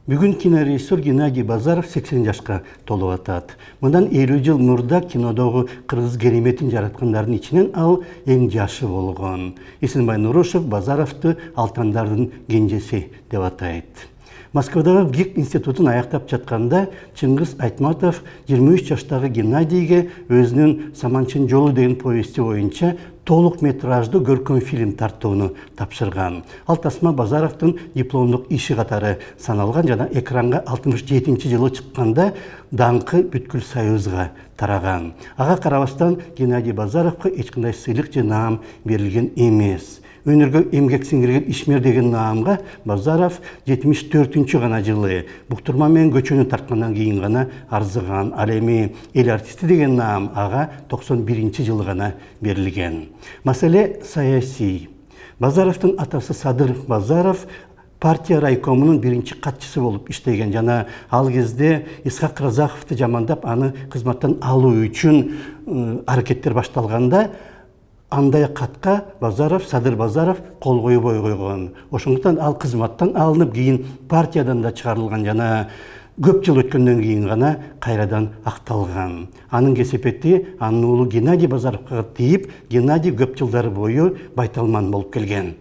Бүгін кинорежиссер Геннадий Базаров 80 жашқа толып атат. Мындан 50 жыл мурда кинодогу кыргыз кереметін жараткандардын ичинен ал эң жашы болгон. Эсенбай Нурушев Базаровду алтандардын кенжеси деп атайт. Москвадагы ГИК институтун аяктап жатканда Чыңгыз Айтматов 23 жаштагы Геннадийге өзүнүн Саманчын жолу деген повести боюнча толук метражды көркөм фильм тартууну тапшырган. Ал тасма Базаровдун дипломдук иши катары саналган жана экранга 67-жылы чыкканда даңкы бүткүл Союзга тараган. Ага карабастан Геннадий Базаровго эч кандай сыйлык же наам берилген эмес. Өнөргө эмгек сиңирген ишмер деген наамга Базаров 74-чү гана жылы буктурма менен көчөнү тарткандан кийин гана арзыган. Ал эми эл артисти деген наам ага 91-жылы гана берилген. Маселе саясий. Базаровдун атасы Садыр Базаров партия райкомунун биринчи катчысы болуп иштеген жана ал кезде Исхак Разаховду жамандап аны кызматтан алуу үчүн аракеттер башталганда андай катка Садыр Базаров кол койбой койгон. Ошондуктан ал кызматтан алынып, кийин партиядан да чыгарылган жана көп жыл өткөндөн кийин гана кайрадан акталган. Анын кесепети анын уулу Геннадий Базаровго тийип, Геннадий көп жылдар бою байталман болуп келген.